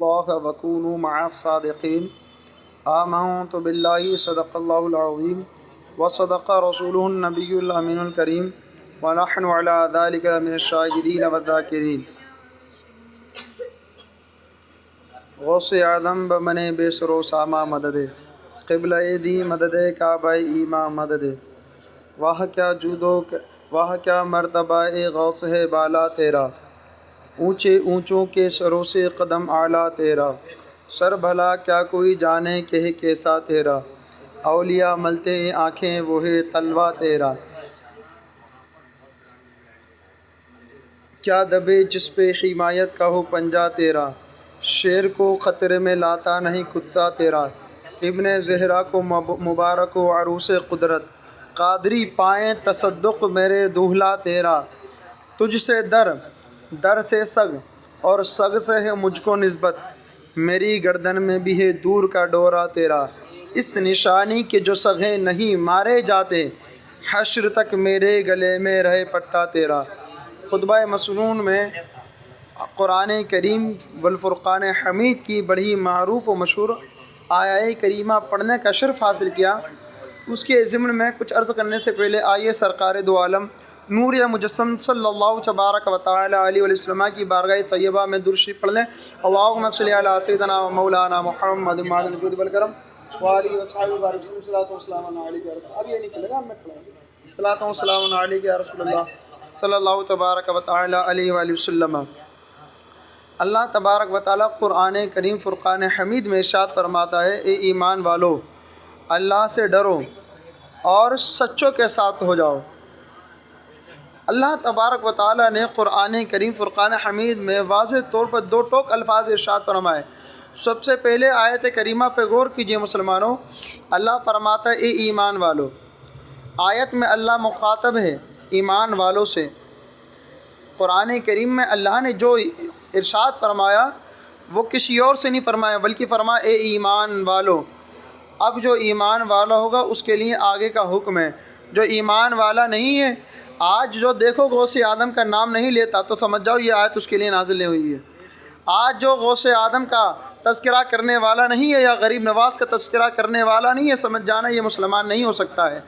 اللہ وکونوا مع الصادقین آمنت باللہ صدق اللہ العظیم وصدق رسولہ النبی الامین الکریم ونحن علی ذلک من الشاہدین والذاکرین۔ غوث اعظم بمن بے سر و سامہ مدد، قبلہ دی مدد کعبہ ایماں مدد، واہ کیا واہ کیا مرتبہ غوث ہے بالا تیرا، اونچے اونچوں کے سروں سے قدم اعلیٰ تیرا، سر بھلا کیا کوئی جانے کہ کیسا تیرا، اولیاء ملتے آنکھیں وہ ہے تلوہ تیرا، کیا دبے جس پہ حمایت کا ہو پنجہ تیرا، شیر کو خطرے میں لاتا نہیں کتا تیرا، ابن زہرا کو مبارک و عروس قدرت، قادری پائیں تصدق میرے دولہا تیرا، تجھ سے در سے سگ اور سگ سے ہے مجھ کو نسبت، میری گردن میں بھی ہے دور کا ڈورا تیرا، اس نشانی کے جو سگے نہیں مارے جاتے، حشر تک میرے گلے میں رہے پٹا تیرا۔ خطبہ مسنون میں قرآن کریم والفرقان حمید کی بڑی معروف و مشہور آیہ کریمہ پڑھنے کا شرف حاصل کیا۔ اس کے ضمن میں کچھ عرض کرنے سے پہلے آئیے سرکار دو عالم نور مجسم صلی اللہ تبارک و تعالی علیہ وسلم کی بارگاہ طیبہ میں درود شریف پڑھ لیں۔ اللہم صلی علی سیدنا و مولانا محمد معدن الجود والکرم وآلہ وصحبہ وبارک وسلم، صلاۃ و سلام علیہ۔ اب یہ نہیں چلے گا، میں پڑھوں۔ صلاۃ و سلام علیہ یا رسول اللہ صلی اللہ تبارک و تعالی علیہ وآلہ وسلم۔ اللہ تبارک و تعالی قرآن کریم فرقان حمید میں ارشاد فرماتا ہے، اے ایمان والو اللہ سے ڈرو اور سچوں کے ساتھ ہو جاؤ۔ اللہ تبارک و تعالی نے قرآن کریم فرقان حمید میں واضح طور پر دو ٹوک الفاظ ارشاد فرمائے۔ سب سے پہلے آیت کریمہ پہ غور کیجئے مسلمانوں، اللہ فرماتا ہے اے ایمان والو۔ آیت میں اللہ مخاطب ہے ایمان والوں سے۔ قرآن کریم میں اللہ نے جو ارشاد فرمایا وہ کسی اور سے نہیں فرمایا، بلکہ فرمایا اے ایمان والو۔ اب جو ایمان والا ہوگا اس کے لیے آگے کا حکم ہے۔ جو ایمان والا نہیں ہے، آج جو دیکھو غوث اعظم کا نام نہیں لیتا تو سمجھ جاؤ یہ آیت اس کے لیے نازل نہیں ہوئی ہے۔ آج جو غوث اعظم کا تذکرہ کرنے والا نہیں ہے یا غریب نواز کا تذکرہ کرنے والا نہیں ہے، سمجھ جانا یہ مسلمان نہیں ہو سکتا ہے۔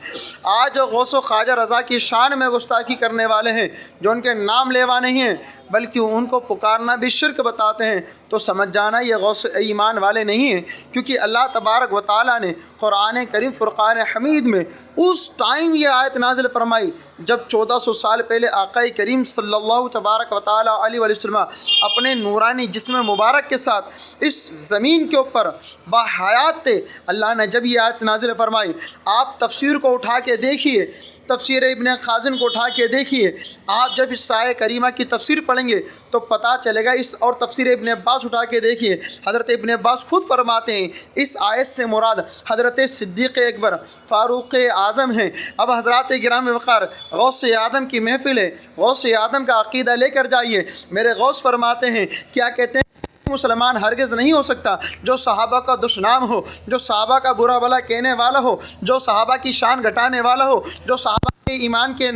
آج جو غوث و خواجہ رضا کی شان میں گستاخی کرنے والے ہیں، جو ان کے نام لیوا نہیں ہیں بلکہ ان کو پکارنا بھی شرک بتاتے ہیں، تو سمجھ جانا یہ غوث ایمان والے نہیں ہیں، کیونکہ اللہ تبارک و تعالیٰ نے قرآن کریم فرقان حمید میں اس ٹائم یہ آیت نازل فرمائی جب 1400 سال پہلے آقا کریم صلی اللہ تبارک و تعالیٰ علیہ وسلم اپنے نورانی جسم مبارک کے ساتھ اس زمین کے اوپر باحیات تھے۔ اللہ نے جب یہ آیت نازل فرمائی، آپ تفسیر کو اٹھا کے دیکھیے، تفسیر ابن خازن کو اٹھا کے دیکھیے، آپ جب اس آیہ کریمہ کی تفسیر پڑھیں گے تو پتہ چلے گا اس، اور تفسیر ابن عباس اٹھا کے دیکھیے، حضرت ابن عباس خود فرماتے ہیں اس آیت سے مراد حضرت صدیق اکبر فاروق اعظم ہیں۔ اب حضرات گرام وقار، غوث اعظم کی محفل ہے، غوث اعظم کا عقیدہ لے کر جائیے۔ میرے غوث فرماتے ہیں، کیا کہتے ہیں، مسلمان ہرگز نہیں ہو سکتا جو صحابہ کا دشنام ہو، جو صحابہ کا برا بھلا کہنے والا ہو، جو صحابہ کی شان گھٹانے والا ہو، جو صحابہ کے ایمان کے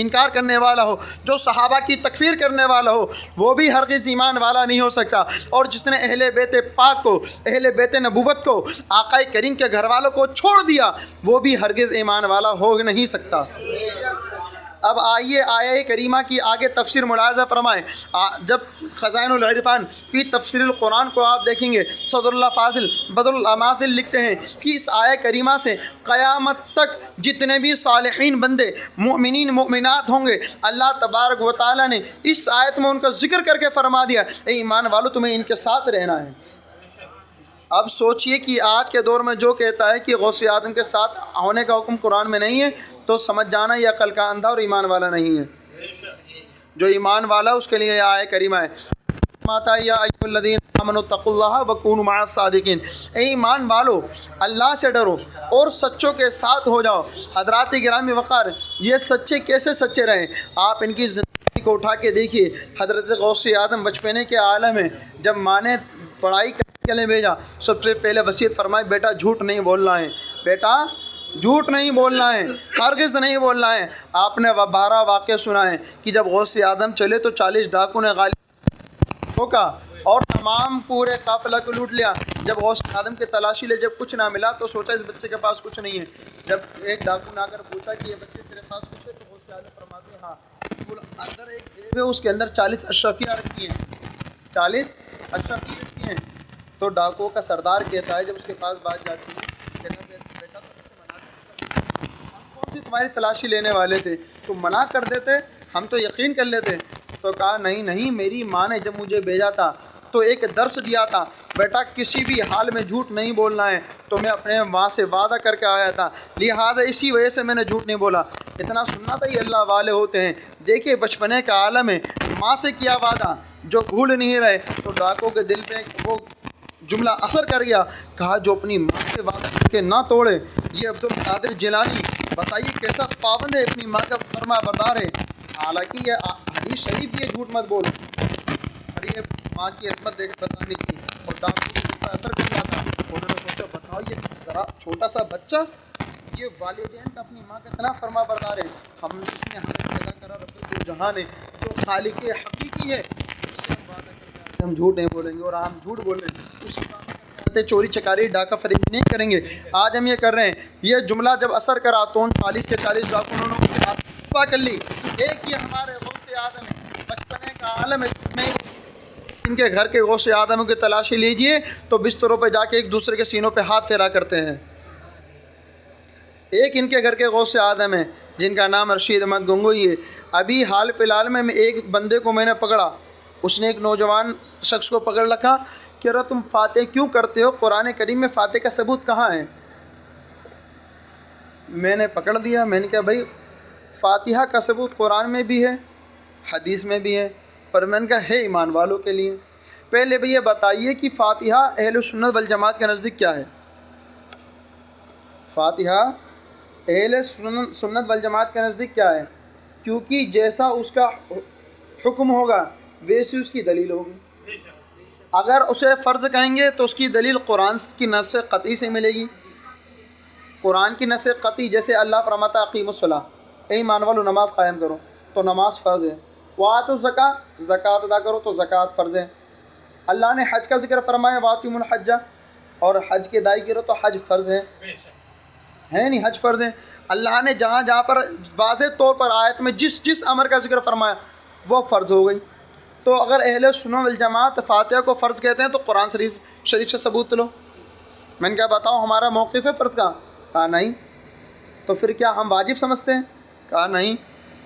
انکار کرنے والا ہو، جو صحابہ کی تکفیر کرنے والا ہو، وہ بھی ہرگز ایمان والا نہیں ہو سکتا۔ اور جس نے اہل بیت پاک کو، اہل بیت نبوت کو، آقا کریم کے گھر والوں کو چھوڑ دیا، وہ بھی ہرگز ایمان والا ہو نہیں سکتا۔ اب آئیے آیہ کریمہ کی آگے تفسیر ملاحظہ فرمائیں۔ جب خزائن العرفان فی تفسیر القرآن کو آپ دیکھیں گے، صدر اللہ فاضل بدر الاماثل لکھتے ہیں کہ اس آیہ کریمہ سے قیامت تک جتنے بھی صالحین بندے، مؤمنین مؤمنات ہوں گے، اللہ تبارک و تعالیٰ نے اس آیت میں ان کا ذکر کر کے فرما دیا، اے ایمان والو تمہیں ان کے ساتھ رہنا ہے۔ اب سوچئے کہ آج کے دور میں جو کہتا ہے کہ غوث اعظم کے ساتھ ہونے کا حکم قرآن میں نہیں ہے، تو سمجھ جانا یہ عقل کا اندھا اور ایمان والا نہیں ہے۔ جو ایمان والا اس کے لیے یہ آیہ کریمہ ہے، ماتا یا ایھا الذین آمنوا اتقوا اللہ وکونوا مع الصادقین، اے ایمان والو اللہ سے ڈرو اور سچوں کے ساتھ ہو جاؤ۔ حضرات گرامی وقار، یہ سچے کیسے سچے رہیں؟ آپ ان کی زندگی کو اٹھا کے دیکھیے۔ حضرت غوث اعظم بچپنے کے عالم میں جب ماں نے پڑھائی کرنے کے لیے بھیجا، سب سے پہلے وصیت فرمائی، بیٹا جھوٹ نہیں بولنا ہے، بیٹا جھوٹ نہیں بولنا ہے، ہرگز نہیں بولنا ہے۔ آپ نے 12 واقعے سنا ہے کہ جب غوث اعظم چلے تو 40 ڈاکو نے غالب کا اور تمام پورے قافلہ کو لوٹ لیا۔ جب غوث آدم کی تلاشی لے، جب کچھ نہ ملا تو سوچا اس بچے کے پاس کچھ نہیں ہے۔ جب ایک ڈاکو نے آ کر پوچھا کہ یہ بچے تیرے پاس کچھ ہے، تو غوث آدم فرماتے ہیں ہاں۔ اندر ایک جیب ہے، اس کے اندر 40 اشرفیاں رکھی ہیں، 40 اشرفیاں رکھی ہیں۔ تو ڈاکو کا سردار کہتا ہے جب اس کے پاس بات جاتی ہے، کہتا ہے بیٹا تم اسے منع کر، ہم کون سی تمہاری تلاشی لینے والے تھے، تم منع کر دیتے ہم تو یقین کر لیتے۔ تو کہا نہیں، میری ماں نے جب مجھے بھیجا تھا تو ایک درس دیا تھا، بیٹا کسی بھی حال میں جھوٹ نہیں بولنا ہے، تو میں اپنے ماں سے وعدہ کر کے آیا تھا، لہٰذا اسی وجہ سے میں نے جھوٹ نہیں بولا۔ اتنا سننا تھا، یہ اللہ والے ہوتے ہیں۔ دیکھیے بچپنے کا عالم ہے، ماں سے کیا وعدہ جو بھول نہیں رہے۔ تو ڈاکو کے دل پہ وہ جملہ اثر کر گیا، کہا جو اپنی ماں سے وعدہ کر کے نہ توڑے، یہ عبد القادر جیلانی بتائیے کیسا پابند ہے، اپنی ماں کا فرما بردار ہے۔ حالانکہ یہ حدیث شریف بھی جھوٹ مت بول، اور یہ ماں کی عظمت دیکھ بتانی تھی، اور ڈاکٹر کو اثر کرنا تھا۔ انہوں نے سوچا بتاؤ یہ ذرا چھوٹا سا بچہ، یہ والدین کا اپنی ماں کا اتنا فرما بردار ہے، ہم جس نے ہمیں پیدا کرا رب جہان ہے، جو خالق حقیقی ہے، اس سے ہم وعدہ کر کے ہم جھوٹ نہیں بولیں گے، اور ہم جھوٹ بول رہے ہیں اس کی چوری چکاری ڈاکہ فریب نہیں کریں گے۔ آج ہم یہ کر رہے ہیں۔ یہ جملہ جب اثر کرا تو 40 کے 40 ڈاکو انہوں نے کر لی۔ ایک ہی ہمارے غوث آدم ہے، بچپنے کا عالم ہے، ان کے گھر کے غوث آدم کی تلاشی لیجئے تو بستروں پہ جا کے ایک دوسرے کے سینوں پہ ہاتھ پھیرا کرتے ہیں۔ ایک ان کے گھر کے غوث آدم ہے جن کا نام رشید احمد گنگوئی ہے۔ ابھی حال فی الحال میں ایک بندے کو میں نے پکڑا، اس نے ایک نوجوان شخص کو پکڑ رکھا کہ رہا تم فاتح کیوں کرتے ہو، قرآن کریم میں فاتح کا ثبوت کہاں ہے؟ میں نے پکڑ دیا، میں نے کہا بھائی فاتحہ کا ثبوت قرآن میں بھی ہے، حدیث میں بھی ہے، پر میں نے کہا ہے ایمان والوں کے لیے۔ پہلے بھی یہ بتائیے کہ فاتحہ اہل سنت والجماعت کے نزدیک کیا ہے؟ فاتحہ اہل سنت والجماعت کے نزدیک کیا ہے؟ کیونکہ جیسا اس کا حکم ہوگا ویسی اس کی دلیل ہوگی۔ اگر اسے فرض کہیں گے تو اس کی دلیل قرآن کی نص قطعی سے ملے گی۔ قرآن کی نص قطعی جیسے اللہ فرماتا اقیم الصلاۃ، اے ایمان والو نماز قائم کرو، تو نماز فرض ہے۔ وآتوا الزکاۃ، زکوٰۃ ادا کرو تو زکوٰۃ فرض ہے۔ اللہ نے حج کا ذکر فرمایا واتموا الحج، اور حج کی ادائیگی کرو تو حج فرض ہے نہیں، حج فرض ہے۔ اللہ نے جہاں جہاں پر واضح طور پر آیت میں جس امر کا ذکر فرمایا وہ فرض ہو گئی۔ تو اگر اہل سنت والجماعت فاتحہ کو فرض کہتے ہیں تو قرآن شریف سے ثبوت لو۔ میں نے کہا بتاؤ ہمارا موقف ہے فرض کا؟ کہا نہیں۔ تو پھر کیا ہم واجب سمجھتے ہیں؟ کہا نہیں۔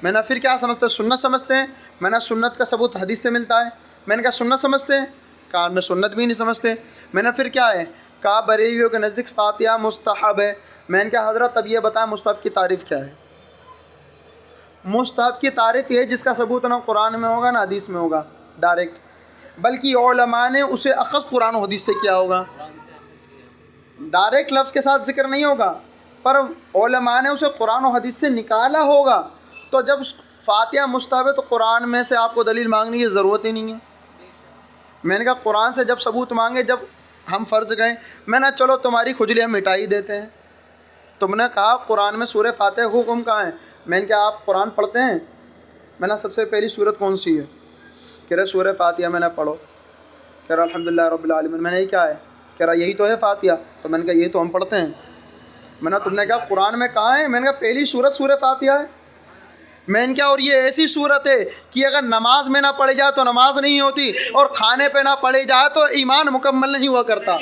میں نے پھر کیا سمجھتے ہیں؟ سنت سمجھتے ہیں۔ میں نے سنت کا ثبوت حدیث سے ملتا ہے۔ میں نے کہا سنت سمجھتے ہیں؟ کہا میں سنت بھی نہیں سمجھتے۔ میں نے پھر کیا ہے؟ کہا بریلویوں کے نزدیک فاتحہ مستحب ہے۔ میں نے کہا حضرت اب یہ بتائیں مستحب کی تعریف کیا ہے؟ مستحب کی تعریف یہ ہے جس کا ثبوت نہ قرآن میں ہوگا نہ حدیث میں ہوگا ڈائریکٹ، بلکہ علماء نے اسے اخذ قرآن و حدیث سے کیا ہوگا، ڈائریکٹ لفظ کے ساتھ ذکر نہیں ہوگا، پر علماء نے اسے قرآن و حدیث سے نکالا ہوگا۔ تو جب فاتحہ مستحب ہے تو قرآن میں سے آپ کو دلیل مانگنے کی ضرورت ہی نہیں ہے۔ میں نے کہا قرآن سے جب ثبوت مانگے جب ہم فرض گئے، میں نے چلو تمہاری کھجلی ہم مٹا ہی دیتے ہیں۔ تم نے کہا قرآن میں سورہ فاتحہ کا حکم کہاں ہے؟ میں نے کہا آپ قرآن پڑھتے ہیں؟ میں نے سب سے پہلی سورت کون سی ہے؟ کہہ رہے سورہ فاتحہ۔ میں نے پڑھو، کہہ رہا الحمدللہ رب العالمین۔ میں نے یہ کیا ہے؟ کہہ رہا یہی تو ہے فاتحہ۔ تو میں نے کہا یہی تو ہم پڑھتے ہیں۔ میں نے تم نے کہا قرآن میں کہاں ہے؟ میں نے کہا پہلی سورت سورہ فاتحہ ہے۔ میں نے کہا اور یہ ایسی صورت ہے کہ اگر نماز میں نہ پڑھی جائے تو نماز نہیں ہوتی، اور کھانے پہ نہ پڑھی جائے تو ایمان مکمل نہیں ہوا کرتا۔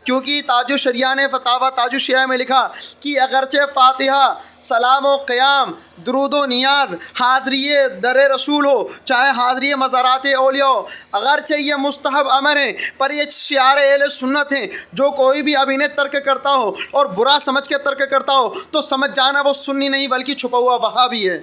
کیونکہ تاج الشریعہ نے فتاویٰ تاج الشریعہ میں لکھا کہ اگرچہ فاتحہ سلام و قیام، درود و نیاز، حاضری در رسول ہو، چاہے حاضری مزارات اولیاء ہو، اگرچہ یہ مستحب امر ہیں، پر یہ شعار اہل سنت ہیں۔ جو کوئی بھی اب انہیں ترک کرتا ہو اور برا سمجھ کے ترک کرتا ہو تو سمجھ جانا وہ سنی نہیں بلکہ چھپا ہوا وہابی ہے۔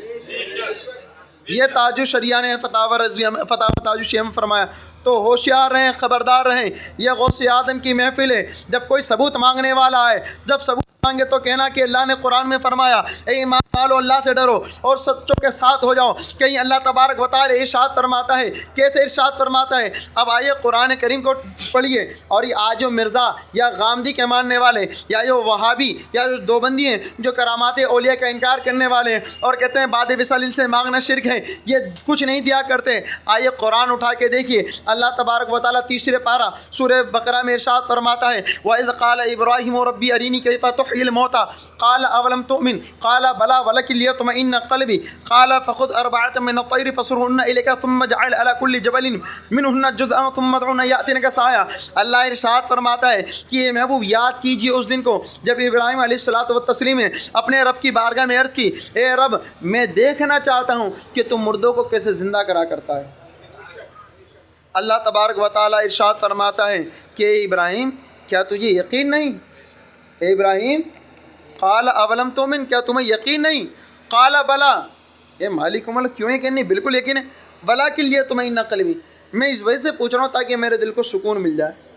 یہ تاج الشریعہ نے فتاویٰ تاج الشریعہ میں فرمایا۔ تو ہوشیار رہیں، خبردار رہیں، یہ غوث آدم کی محفل ہے۔ جب کوئی ثبوت مانگنے والا ہے، جب ثبوت مانگے تو کہنا کہ اللہ نے قرآن میں فرمایا اے ایمان والو اللہ سے ڈرو اور سچوں کے ساتھ ہو جاؤ۔ کہیں اللہ تبارک و تعالی ارشاد فرماتا ہے، کیسے ارشاد فرماتا ہے؟ اب آئیے قرآن کریم کو پڑھیے، اور یہ آج جو مرزا یا غامدی کے ماننے والے یا جو وہابی یا جو دیوبندی ہیں جو کرامات اولیاء کا انکار کرنے والے ہیں اور کہتے ہیں بعد وصال ان سے مانگنا شرک ہے، یہ کچھ نہیں دیا کرتے۔ آئیے قرآن اٹھا کے دیکھیے، اللہ تبارک و تعالیٰ تیسرے پارہ سورہ بقرہ میں ارشاد فرماتا ہے وَإِذْ قَالَ إِبْرَاهِيمُ رَبِّي أَرِنِي كَيْفَ تُحْيِي الْمَوْتَى قَالَ أَوَلَمْ تُؤْمِنْ قَالَ بَلَىٰ وَلَكِنْ لِيَطْمَئِنَّ قَلْبِي قَالَ فَخُذْ أَرْبَعَةً مِّنَ الطَّيْرِ فَصُرْهُنَّ إِلَيْكَ ثُمَّ اجْعَلْ عَلَىٰ كُلِّ جَبَلٍ مِّنْهُنَّ جُزْءًا ثُمَّ ادْعُهُنَّ يَأْتِينَكَ سَعْيًا۔ اللہ ارشاد فرماتا ہے کہ اے محبوب یاد کیجیے اس دن کو جب ابراہیم علیہ الصلوۃ والتسلیم نے اپنے رب کی بارگاہ میں عرض کی اے رب میں دیکھنا چاہتا ہوں کہ تم مردوں کو کیسے زندہ کرا کرتا ہے۔ اللہ تبارک و تعالیٰ ارشاد فرماتا ہے کہ اے ابراہیم کیا تجھے یقین نہیں؟ اے ابراہیم قال اولم تؤمن کیا تمہیں یقین نہیں؟ قال بلا اے مالک ملک کیوں یقین نہیں؟ بالکل یقین ہے۔ بلا کے لیے تمہیں قلبی میں اس وجہ سے پوچھ رہا ہوں تاکہ میرے دل کو سکون مل جائے،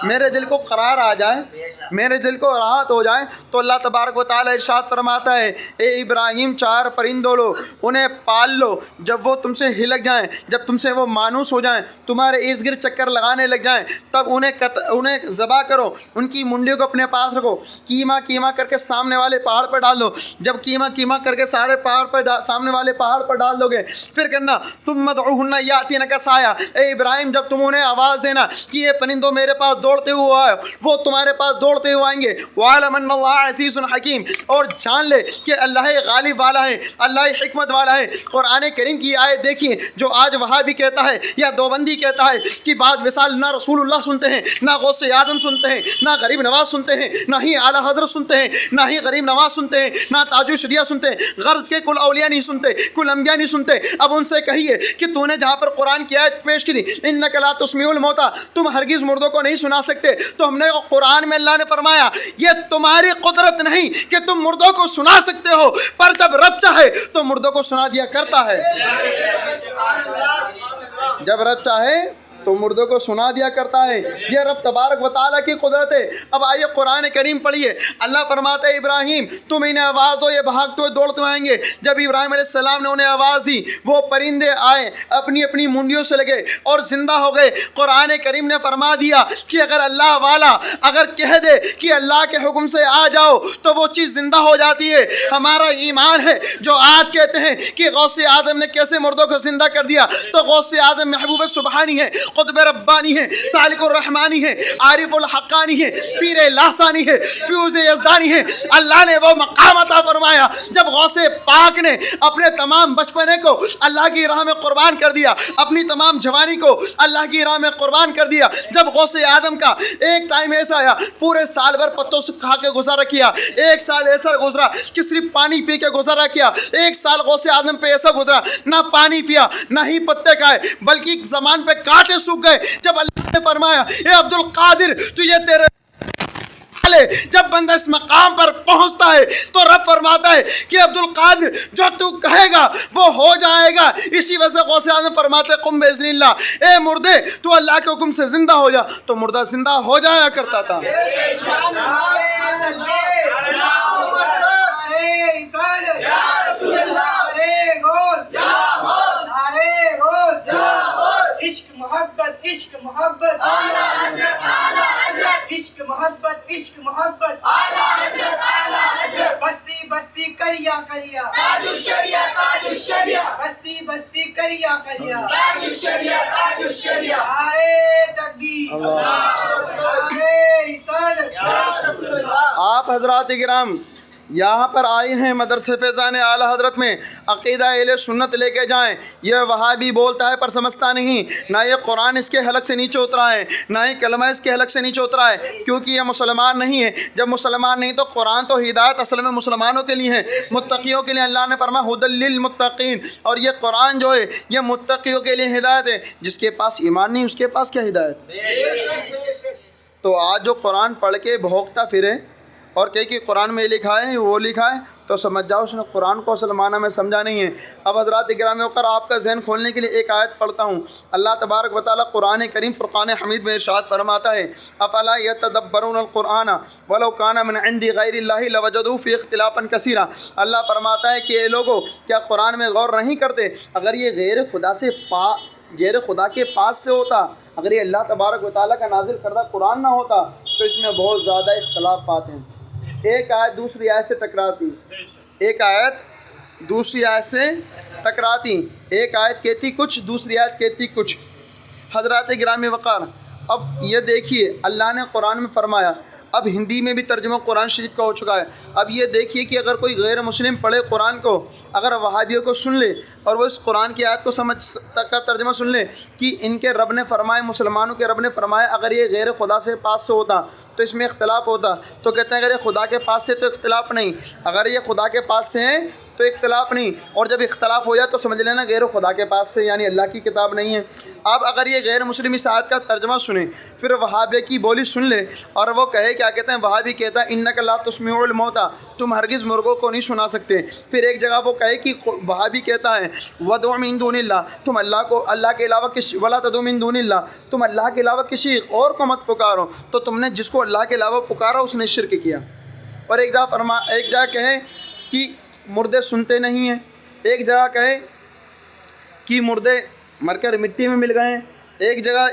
میرے دل کو قرار آ جائے، میرے دل کو راحت ہو جائے۔ تو اللہ تبارک و تعالیٰ ارشاد فرماتا ہے اے ابراہیم 4 پرندوں لو، انہیں پال لو، جب وہ تم سے ہلک جائیں، جب تم سے وہ مانوس ہو جائیں، تمہارے ارد گرد چکر لگانے لگ جائیں، تب انہیں ذبح کرو، ان کی منڈیوں کو اپنے پاس رکھو، کیما کیما کر کے سامنے والے پہاڑ پر ڈال دو۔ جب کیما کیما کر کے سارے پہاڑ پر سامنے والے پہاڑ پر ڈال دو گے پھر کرنا تم ادعوہن یاتینک سایہ، اے ابراہیم جب تم انہیں آواز دینا کہ یہ پرندوں میرے پاس دوڑتے ہوئے آئے، وہ تمہارے پاس دوڑتے ہوئے آئیں گے۔ وَعَلَمَ أَنَّ اللَّهَ عَزِيزٌ حَكِيمٌ، اور جان لے کہ اللہ غالب والا ہے، اللہ حکمت والا ہے۔ قرآن کریم کی آیت دیکھیے جو آج وہابی کہتا ہے یا دیوبندی کہتا ہے کہ بعد وصال نہ رسول اللہ سنتے ہیں، نہ غوث اعظم سنتے ہیں، نہ غریب نواز سنتے ہیں، نہ ہی اعلیٰ حضرت سنتے ہیں، نہ ہی غریب نواز سنتے ہیں، نہ تاج الشریعہ سنتے ہیں، غرض کے کل اولیاء نہیں سنتے، کل انبیاء نہیں سنتے۔ اب ان سے کہیے کہ تو نے جہاں پر قرآن کی آیت پیش کی انک لا تسمع الموتى، تم ہرگز مردوں کو نہیں سنا سکتے، تو ہم نے قرآن میں اللہ نے فرمایا یہ تمہاری قدرت نہیں کہ تم مردوں کو سنا سکتے ہو، پر جب رب چاہے تو مردوں کو سنا دیا کرتا ہے۔ جب رب چاہے تو مردوں کو سنا دیا کرتا ہے، یہ رب تبارک و تعالیٰ کی قدرت ہے۔ اب آئیے قرآن کریم پڑھیے، اللہ فرماتا ہے ابراہیم تم انہیں آواز دو، یہ بھاگتے ہوئے دوڑتے آئیں گے۔ جب ابراہیم علیہ السلام نے انہیں آواز دی وہ پرندے آئے، اپنی اپنی منڈیوں سے لگے اور زندہ ہو گئے۔ قرآن کریم نے فرما دیا کہ اگر اللہ والا اگر کہہ دے کہ اللہ کے حکم سے آ جاؤ تو وہ چیز زندہ ہو جاتی ہے۔ ہمارا ایمان ہے جو آج کہتے ہیں کہ غوث اعظم نے کیسے مردوں کو زندہ کر دیا، تو غوث اعظم محبوب سبحانی ہے، قطب ربانی ہے، سالک الرحمانی ہے، عارف الحقانی ہے، پیر لاسانی ہے، فیوز یزدانی ہے۔ اللہ نے وہ مقام عطا فرمایا جب غوث پاک نے اپنے تمام بچپنے کو اللہ کی راہ میں قربان کر دیا، اپنی تمام جوانی کو اللہ کی راہ میں قربان کر دیا۔ جب غوث اعظم کا ایک ٹائم ایسا آیا پورے سال بھر پتوں سے کھا کے گزارا کیا، ایک سال ایسا گزرا کہ صرف پانی پی کے گزارا کیا، ایک سال غوث اعظم پہ ایسا گزرا نہ پانی پیا نہ ہی پتے کھائے بلکہ زمان پہ کانٹے سوکھ گئے۔ جب اللہ نے فرمایا اے عبد القادر تجھے تیرے جب بندہ اس مقام پر پہنچتا ہے تو رب فرماتا ہے کہ عبد القادر جو تو کہے گا وہ ہو جائے گا۔ اسی وجہ سے غوث اعظم فرماتے قم باذن اللہ، اے مردے تو اللہ کے حکم سے زندہ ہو جا، تو مردہ زندہ ہو جایا کرتا تھا۔ عشق محبت عشق محبت اعلیٰ حضرت اعلیٰ حضرت عشق محبت عشق محبت اعلیٰ حضرت اعلیٰ حضرت بستی بستی کریا کریا تاج الشریعہ تاج الشریعہ بستی بستی کریا کریا تاج الشریعہ تاج الشریعہ نعرے تکبیر اللہ اکبر نعرے رسالت یا رسول اللہ۔ آپ حضرات کرام یہاں پر آئے ہیں مدرسہ فیضان اعلیٰ حضرت میں عقیدہ اہل سنت لے کے جائیں۔ یہ وہابی بولتا ہے پر سمجھتا نہیں، نہ یہ قرآن اس کے حلق سے نیچے اترا ہے نہ ہی کلمہ اس کے حلق سے نیچے اترا ہے، کیونکہ یہ مسلمان نہیں ہے۔ جب مسلمان نہیں تو قرآن تو ہدایت اصل میں مسلمانوں کے لیے ہے، متقیوں کے لیے۔ اللہ نے فرمایا ھدی للمتقین، اور یہ قرآن جو ہے یہ متقیوں کے لیے ہدایت ہے۔ جس کے پاس ایمان نہیں اس کے پاس کیا ہدایت؟ تو آج جو قرآن پڑھ کے بھوکتا پھرے اور کہ قرآن میں لکھا ہے وہ لکھا ہے تو سمجھ جاؤ اس نے قرآن کو اصل معنی میں سمجھا نہیں ہے۔ اب حضرات گرامی وقار آپ کا ذہن کھولنے کے لیے ایک آیت پڑھتا ہوں۔ اللہ تبارک و تعالیٰ قرآن کریم فرقان حمید میں ارشاد فرماتا ہے افلا یتدبرون القرآن ولو کان من عند غیر اللہ لوجدوا فی اختلافا کثیرا۔ اللہ فرماتا ہے کہ اے لوگو کیا قرآن میں غور نہیں کرتے؟ اگر یہ غیر خدا کے پاس سے ہوتا، اگر یہ اللہ تبارک و تعالیٰ کا نازل کردہ قرآن نہ ہوتا تو اس میں بہت زیادہ اختلاف پاتے ہیں۔ ایک آیت دوسری آیت سے ٹکراتی، ایک آیت دوسری آیت سے ٹکراتی، ایک آیت کہتی کچھ دوسری آیت کہتی کچھ۔ حضرات گرامی وقار، اب یہ دیکھیے اللہ نے قرآن میں فرمایا، اب ہندی میں بھی ترجمہ قرآن شریف کا ہو چکا ہے۔ اب یہ دیکھیے کہ اگر کوئی غیر مسلم پڑھے قرآن کو، اگر وہابیوں کو سن لے اور وہ اس قرآن کی آیت کو سمجھ کا ترجمہ سن لے کہ ان کے رب نے فرمایا، مسلمانوں کے رب نے فرمایا اگر یہ غیر خدا سے پاس سے ہوتا تو اس میں اختلاف ہوتا، تو کہتے ہیں اگر یہ خدا کے پاس سے تو اختلاف نہیں، اگر یہ خدا کے پاس سے ہیں تو اختلاف نہیں، اور جب اختلاف ہو جائے تو سمجھ لینا غیر خدا کے پاس سے یعنی اللہ کی کتاب نہیں ہے۔ اب اگر یہ غیر مسلم اس آیت کا ترجمہ سنیں، پھر وہابی کی بولی سن لے اور وہ کہے، کیا کہتے ہیں وہابی کہتا ہے انک لا تسمع الموتى، تم ہرگز مردوں کو نہیں سنا سکتے۔ پھر ایک جگہ وہ کہے کہ وہابی کہتا ہے ودع من دون اللہ، تم اللہ کے علاوہ کسی ولا تدعوا من دون اللہ، تم اللہ کے علاوہ کسی اور کو مت پکارو، تو تم نے جس کو اللہ کے علاوہ پکارا اس نے شرک کیا۔ اور ایک جگہ کہے کہ مردے سنتے نہیں ہیں، ایک جگہ کہے کہ مردے مر کر مٹی میں مل گئے ہیں، ایک جگہ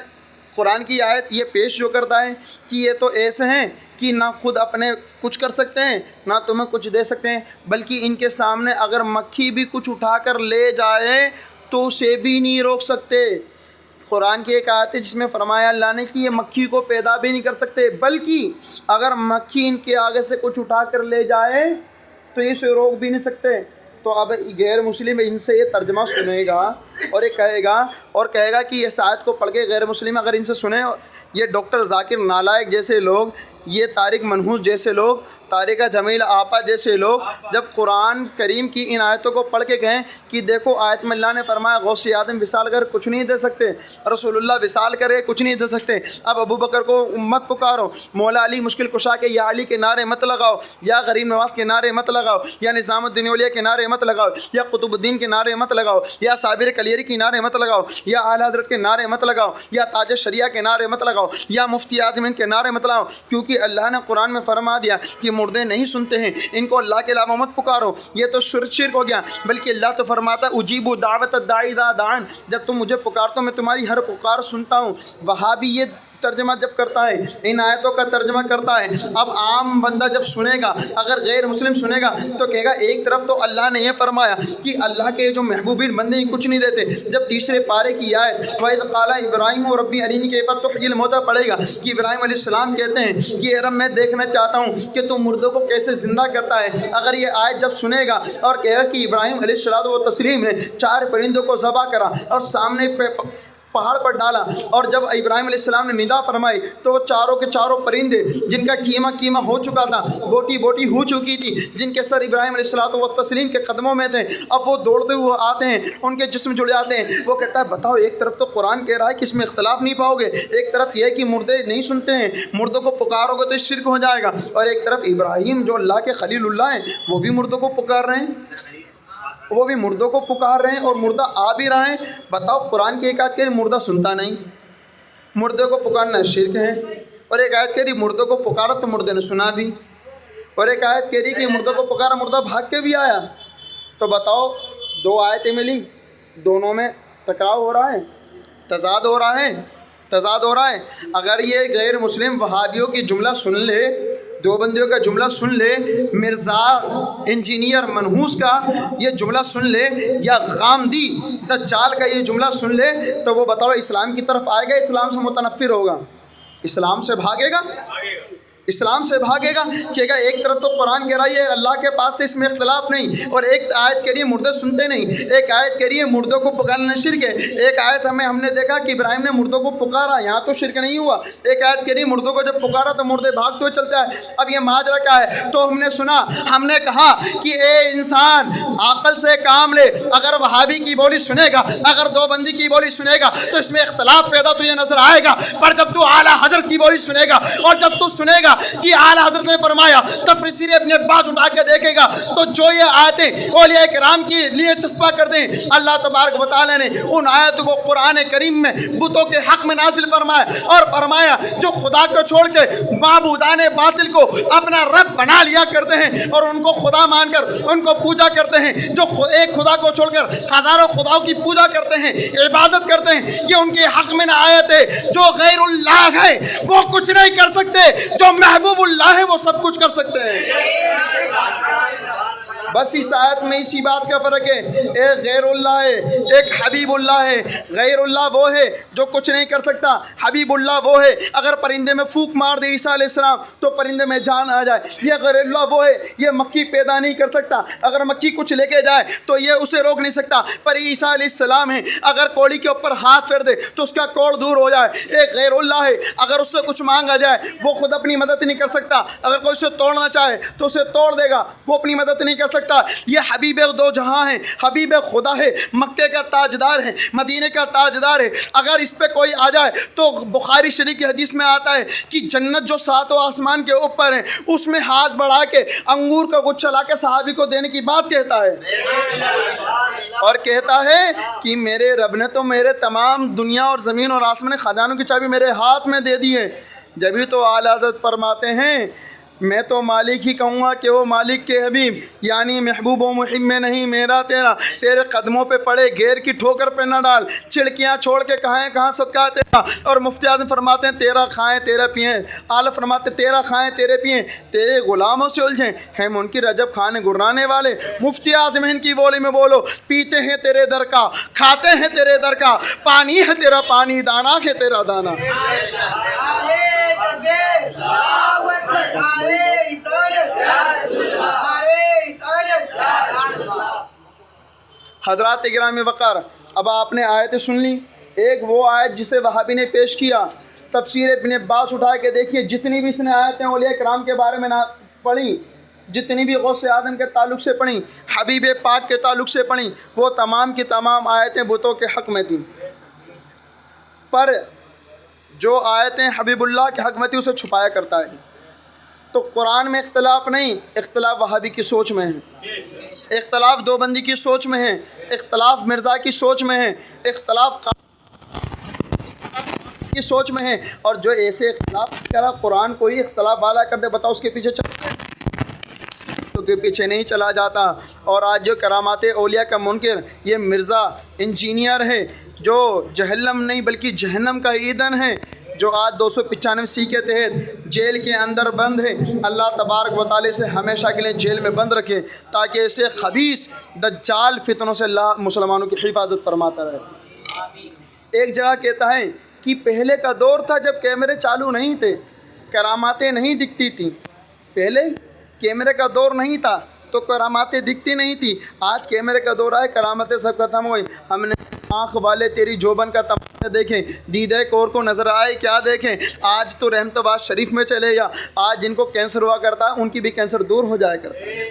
قرآن کی آیت یہ پیش جو کرتا ہے کہ یہ تو ایسے ہیں کہ نہ خود اپنے کچھ کر سکتے ہیں نہ تمہیں کچھ دے سکتے ہیں، بلکہ ان کے سامنے اگر مکھی بھی کچھ اٹھا کر لے جائے تو اسے بھی نہیں روک سکتے۔ قرآن کی ایک آیت ہے جس میں فرمایا اللہ نے کہ یہ مکھی کو پیدا بھی نہیں کر سکتے، بلکہ اگر مکھی ان کے آگے سے کچھ اٹھا کر لے جائے تو یہ اسے روک بھی نہیں سکتے۔ تو اب غیر مسلم ان سے یہ ترجمہ سنے گا اور یہ کہے گا کہ اس آیت کو پڑھ کے غیر مسلم اگر ان سے سنیں، یہ ڈاکٹر ذاکر نالائق جیسے لوگ، یہ طارق منحوس جیسے لوگ، طارقہ جمیل آپا جیسے لوگ جب قرآن کریم کی ان آیتوں کو پڑھ کے کہیں کہ دیکھو آیت میں اللہ نے فرمایا غوث اعظم وصال کر کچھ نہیں دے سکتے، رسول اللہ وصال کرے کچھ نہیں دے سکتے، اب ابو بکر کو مت پکارو، مولا علی مشکل کشا کے یا علی کے نعرے مت لگاؤ، یا غریب نواز کے نعرے مت لگاؤ، یا نظام الدین اولیاء کے نعرے مت لگاؤ، یا قطب الدین کے نعرے مت لگاؤ، یا صابر کلیری کے نعرے مت لگاؤ، یا اعلی حضرت کے نعرے مت لگاؤ، یا تاج شریعہ کے نعرے مت لگاؤ، یا مفتی اعظم کے نعرے مت لگاؤ، کیونکہ اللہ نے قرآن میں فرما دیا کہ مردے نہیں سنتے ہیں، ان کو اللہ کے علاوہ مت پکارو، یہ تو شرک ہو گیا، بلکہ اللہ تو فرماتا ہے اجیبوا دعوت الداعی اذا دعان، جب تم مجھے پکارتے ہو میں تمہاری ہر پکار سنتا ہوں۔ وہابی یہ ترجمہ جب کرتا ہے، ان آیتوں کا ترجمہ کرتا ہے، اب عام بندہ جب سنے گا، اگر غیر مسلم سنے گا تو کہے گا ایک طرف تو اللہ نے یہ فرمایا کہ اللہ کے جو محبوبین بندے کچھ نہیں دیتے، جب تیسرے پارے کی آیت وَإِذْ قَالَ إِبْرَاهِيمُ رَبِّي أَرِنِي كَيْفَ تُحْيِي الْمَوْتَىٰ پڑھے گا کہ ابراہیم علیہ السلام کہتے ہیں کہ اے رب میں دیکھنا چاہتا ہوں کہ تم مردوں کو کیسے زندہ کرتا ہے۔ اگر یہ آیت جب سنے گا اور کہے گا کہ ابراہیم علیہ السلام و تسلیم نے 4 پرندوں کو ذبح کرا اور سامنے پہاڑ پر ڈالا، اور جب ابراہیم علیہ السلام نے ندا فرمائی تو وہ چاروں کے چاروں پرندے جن کا کیما ہو چکا تھا، بوٹی ہو چکی تھی، جن کے سر ابراہیم علیہ السلام و تسلیم کے قدموں میں تھے، اب وہ دوڑتے ہوئے آتے ہیں، ان کے جسم جڑ جاتے ہیں۔ وہ کہتا ہے بتاؤ، ایک طرف تو قرآن کہہ رہا ہے کہ اس میں اختلاف نہیں پاؤ گے، ایک طرف یہ ہے کہ مردے نہیں سنتے ہیں، مردوں کو پکارو گے تو شرک ہو جائے گا، اور ایک طرف ابراہیم جو اللہ کے خلیل اللہ ہیں وہ بھی مردوں کو پکار رہے ہیں، اور مردہ آ بھی رہے ہیں۔ بتاؤ، قرآن کی ایک آیت کہ مردہ سنتا نہیں، مردے کو پکارنا شرک ہے، اور ایک آیت کہہ رہی مردوں کو پکارا تو مردے نے سنا بھی، اور ایک آیت کہہ رہی کہ مردوں کو پکارا مردہ بھاگ کے بھی آیا۔ تو بتاؤ، 2 آیتیں ملی، دونوں میں ٹکراؤ ہو رہا ہے، تضاد ہو رہا ہے۔ اگر یہ غیر مسلم وہابیوں کی جملہ سن لے، دیوبندیوں کا جملہ سن لے، مرزا انجینئر منحوس کا یہ جملہ سن لے، یا غامدی دجال کا یہ جملہ سن لے، تو وہ بتاؤ اسلام کی طرف آئے گا، اسلام سے متنفر ہوگا، اسلام سے بھاگے گا، کہے گا ایک طرف تو قرآن کہہ رہا ہے اللہ کے پاس سے اس میں اختلاف نہیں، اور ایک آیت کہہ رہی ہے مردے سنتے نہیں، ایک آیت کہہ رہی ہے مردوں کو پکارنا شرک ہے، ایک آیت ہم نے دیکھا کہ ابراہیم نے مردوں کو پکارا، یہاں تو شرک نہیں ہوا، ایک آیت کہہ رہی ہے مردوں کو جب پکارا تو مردے بھاگتے ہوئے چلتا ہے۔ اب یہ ماجرا کیا ہے؟ تو ہم نے سنا، ہم نے کہا کہ اے انسان عقل سے کام لے، اگر وہابی کی بولی سنے گا، اگر دیوبندی کی بولی سنے گا تو اس میں اختلاف پیدا تو یہ نظر آئے گا، پر جب تو اعلیٰ حضرت کی بولی سنے گا، اور جب تو سنے گا کہ اعلیٰ حضرت نے فرمایا، تفسیر ابن عباس اٹھا کے دیکھے گا تو جو یہ آیتیں اولیاء کرام کے لیے چسپا کر دیں، اللہ تبارک و تعالیٰ نے ان آیتوں کو قرآن کریم میں بتوں کے حق میں نازل فرمایا، اور فرمایا جو خدا کو چھوڑ کے معبودان باطل کو اپنا رب بنا لیا کرتے ہیں اور ان کو خدا مان کر ان کو پوجا کرتے ہیں، جو ایک خدا کو چھوڑ کر ہزاروں خداؤں کی پوجا کرتے ہیں، عبادت کرتے ہیں، یہ ان کے حق میں آیت ہے۔ جو غیر اللہ ہے وہ کچھ نہیں کر سکتے، جو محبوب اللہ ہے وہ سب کچھ کر سکتے ہیں۔ بس اس آیت میں اسی بات کا فرق ہے، ایک غیر اللہ ہے، ایک حبیب اللہ ہے۔ غیر اللہ وہ ہے جو کچھ نہیں کر سکتا، حبیب اللہ وہ ہے اگر پرندے میں پھونک مار دے عیسیٰ علیہ السلام تو پرندے میں جان آ جائے۔ یہ غیر اللہ وہ ہے، یہ مکھی پیدا نہیں کر سکتا، اگر مکھی کچھ لے کے جائے تو یہ اسے روک نہیں سکتا، پر عیسیٰ علیہ السلام ہے اگر کوڑی کے اوپر ہاتھ پھیر دے تو اس کا کوڑ دور ہو جائے۔ ایک غیر اللہ ہے، اگر اس سے کچھ مانگا جائے وہ خود اپنی مدد نہیں کر سکتا، اگر کوئی اسے توڑنا چاہے تو اسے توڑ دے گا، وہ اپنی مدد نہیں کر سکتا۔ یہ حبیب دو جہاں ہے، حبیب خدا ہے، مکے کا تاجدار ہے، مدینے کا تاجدار ہے۔ اگر اس پہ کوئی آ جائے تو بخاری شریف کی حدیث میں آتا ہے کہ جنت جو ساتوں آسمان کے اوپر ہے اس میں ہاتھ بڑھا کے انگور کا گچھا لا کے صحابی کو دینے کی بات کہتا ہے، اور کہتا ہے کہ میرے رب نے تو میرے تمام دنیا اور زمین اور آسمان خزانوں کی چابی میرے ہاتھ میں دے دی ہے۔ جبھی تو اعلیٰ حضرت فرماتے ہیں میں تو مالک ہی کہوں گا کہ وہ مالک کے حبیب، یعنی محبوب و محب میں نہیں میرا تیرا، تیرے قدموں پہ پڑے گیر کی ٹھوکر پہ نہ ڈال، چھڑکیاں چھوڑ کے کہاں صدقہ تیرا۔ اور مفتی اعظم فرماتے ہیں تیرا کھائیں تیرا پئیں، اعلیٰ فرماتے ہیں تیرا کھائیں تیرے پئیں، تیرے غلاموں سے الجھیں ہیں منکر رجب کھانے گرانے والے۔ مفتی اعظم ہند کی بولی میں بولو، پیتے ہیں تیرے در کا، کھاتے ہیں تیرے در کا، پانی ہے تیرا پانی، دانا ہے تیرا دانا۔ حضرات گرامی وقار، اب آپ نے آیتیں سن لی۔ ایک وہ آیت جسے وہابی نے پیش کیا، تفسیر ابن عباس اٹھا کے دیکھیے، جتنی بھی اس نے آیتیں اولیاء کرام کے بارے میں پڑھی، جتنی بھی غوث اعظم کے تعلق سے پڑھیں، حبیب پاک کے تعلق سے پڑھیں، وہ تمام کی تمام آیتیں بتوں کے حق میں تھیں، پر جو آیتیں حبیب اللہ کے حق میں تھی اسے چھپایا کرتا ہے۔ تو قرآن میں اختلاف نہیں، اختلاف وہابی کی سوچ میں ہے، اختلاف دیوبندی کی سوچ میں ہے، اختلاف مرزا کی سوچ میں ہے، اختلاف کی سوچ میں ہے۔ اور جو ایسے اختلاف کرا قرآن کو ہی اختلاف والا کر دے، بتاؤ اس کے پیچھے کے پیچھے نہیں چلا جاتا۔ اور آج جو کرامات اولیاء کا منکر یہ مرزا انجینئر ہے جو جہنم نہیں بلکہ جہنم کا ایندھن ہے، جو آج 295 کے تحت جیل کے اندر بند ہے۔ اللہ تبارک و تعالی سے ہمیشہ کے لیے جیل میں بند رکھے تاکہ ایسے خبیث دجال فتنوں سے اللہ مسلمانوں کی حفاظت فرماتا رہے۔ ایک جگہ کہتا ہے کہ پہلے کا دور تھا جب کیمرے چالو نہیں تھے، کراماتیں نہیں دکھتی تھیں، پہلے کیمرے کا دور نہیں تھا تو کراماتیں دکھتی نہیں تھی۔ آج کیمرے کا دور آئے، کراماتیں سب ختم ہوئی۔ ہم نے آنکھ والے تیری جوبن کا تماشا دیکھیں، دیدہ کور کو نظر آئے کیا دیکھیں۔ آج تو رحمت آباد شریف میں چلے یا، آج جن کو کینسر ہوا کرتا ہے ان کی بھی کینسر دور ہو جایا کرتا ہے۔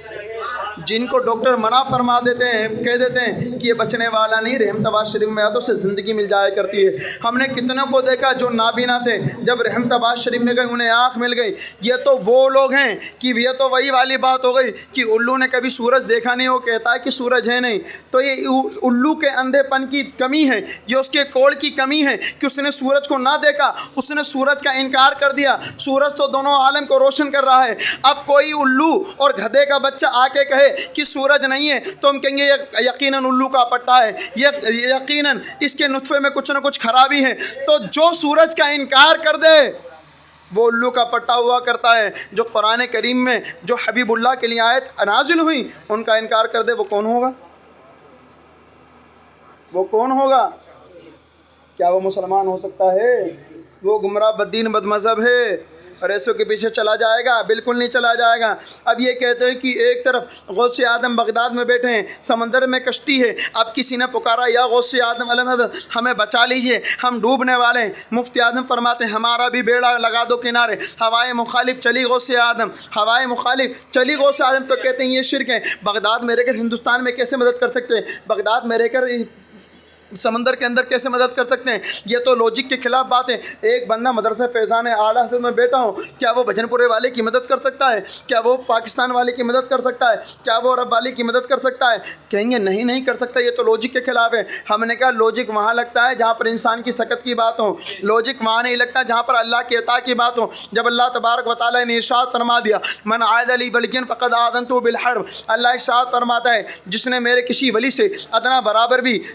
جن کو ڈاکٹر منع فرما دیتے ہیں، کہہ دیتے ہیں کہ یہ بچنے والا نہیں، رحمت آباد شریف میں آتا اسے زندگی مل جایا کرتی ہے۔ ہم نے کتنوں کو دیکھا جو نابینا تھے، جب رحمت آباد شریف میں گئے انہیں آنکھ مل گئی۔ یہ تو وہ لوگ ہیں کہ یہ تو وہی والی بات ہو گئی کہ الو نے کبھی سورج دیکھا نہیں، وہ کہتا ہے کہ سورج ہے نہیں۔ تو یہ الو کے اندھے پن کی کمی ہے، یہ اس کے کوڑ کی کمی ہے کہ اس نے سورج کو نہ دیکھا، اس نے سورج کا انکار کر دیا۔ سورج تو دونوں عالم کو روشن کر رہا ہے۔ اب کوئی الو اور گدھے کا بچہ آ کے کہے کہ سورج نہیں ہے تو ہم کہیں گے یہ یقیناً الو کا پٹا ہے، یہ یقیناً اس کے نطفے میں کچھ نہ کچھ خرابی ہے۔ تو جو سورج کا انکار کر دے وہ الو کا پٹا ہوا کرتا ہے۔ جو قرآن کریم میں جو حبیب اللہ کے لیے آیت نازل ہوئی ان کا انکار کر دے وہ کون ہوگا؟ وہ کون ہوگا؟ کیا وہ مسلمان ہو سکتا ہے؟ وہ گمراہ بدین بد مذہب ہے اور ایسوں کے پیچھے چلا جائے گا؟ بالکل نہیں چلا جائے گا۔ اب یہ کہتے ہیں کہ ایک طرف غوث اعظم بغداد میں بیٹھے ہیں، سمندر میں کشتی ہے، اب کسی نے پکارا یا غوث اعظم علیہ حضرت ہمیں بچا لیجئے، ہم ڈوبنے والے ہیں۔ مفتی اعظم فرماتے ہیں ہمارا بھی بیڑا لگا دو کنارے۔ ہوائے مخالف چلی غوث اعظم، ہوائے مخالف چلی غوث اعظم، تو کہتے ہیں یہ شرک ہے۔ بغداد میں رہ کر ہندوستان میں کیسے مدد کر سکتے ہیں؟ بغداد میں رہ کر سمندر کے اندر کیسے مدد کر سکتے ہیں؟ یہ تو لوجک کے خلاف بات ہے۔ ایک بندہ مدرسہ فیضان اعلیٰ حضرت میں بیٹھا ہوں، کیا وہ بھجن پورے والے کی مدد کر سکتا ہے؟ کیا وہ پاکستان والے کی مدد کر سکتا ہے؟ کیا وہ عرب والے کی مدد کر سکتا ہے؟ کہیں گے نہیں کر سکتا، یہ تو لوجک کے خلاف ہے۔ ہم نے کہا لوجک وہاں لگتا ہے جہاں پر انسان کی سکت کی بات ہو، لوجک وہاں نہیں لگتا جہاں پر اللہ کے عطا کی بات ہو۔ جب اللہ تبارک و تعالیٰ نے ارشاد فرما دیا من عاد لی ولیًا فقد آذنتہ بالحرب، اللہ ارشاد فرماتا ہے جس نے میرے کسی ولی سے ادنا برابر بھی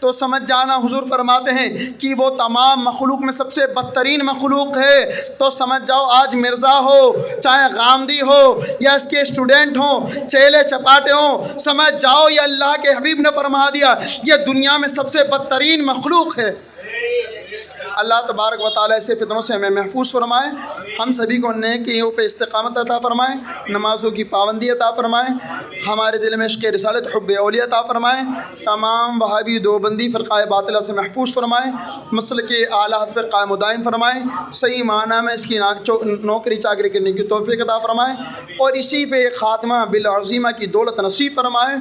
تو سمجھ جانا حضور فرماتے ہیں کہ وہ تمام مخلوق میں سب سے بدترین مخلوق ہے۔ تو سمجھ جاؤ آج مرزا ہو، چاہے غامدی ہو یا اس کے اسٹوڈنٹ ہوں، چیلے چپاٹے ہوں، سمجھ جاؤ یہ اللہ کے حبیب نے فرما دیا یہ دنیا میں سب سے بدترین مخلوق ہے۔ اللہ تبارک و تعالیٰ ایسے فتنوں سے ہمیں محفوظ فرمائے، ہم سبھی کو نیکیوں پہ استقامت عطا فرمائے، نمازوں کی پابندی عطا فرمائے، ہمارے دل میں عشق رسالت حب اولیاء عطا فرمائے، تمام وہابی دیوبندی فرقہ باطلہ سے محفوظ فرمائے، مسلک اعلیٰ حد پر قائم و دائم فرمائے، صحیح معنی میں اس کی نوکری چاکری کرنے کی توفیق عطا فرمائے، اور اسی پہ خاتمہ بالعظیمہ کی دولت نصیب فرمائے۔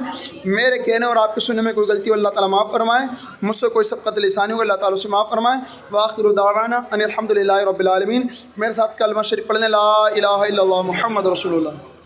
میرے کہنے اور آپ کے سننے میں کوئی غلطی ہو اللہ تعالیٰ معاف فرمائے، مجھ سے کوئی سبقت لسانی ہو اللہ تعالیٰ سے معاف فرمائے۔ وآخر دعوانا ان الحمد للہ رب العالمین۔ میرے ساتھ کلمہ شریف پڑھنے لا الہ الا اللہ محمد رسول اللہ۔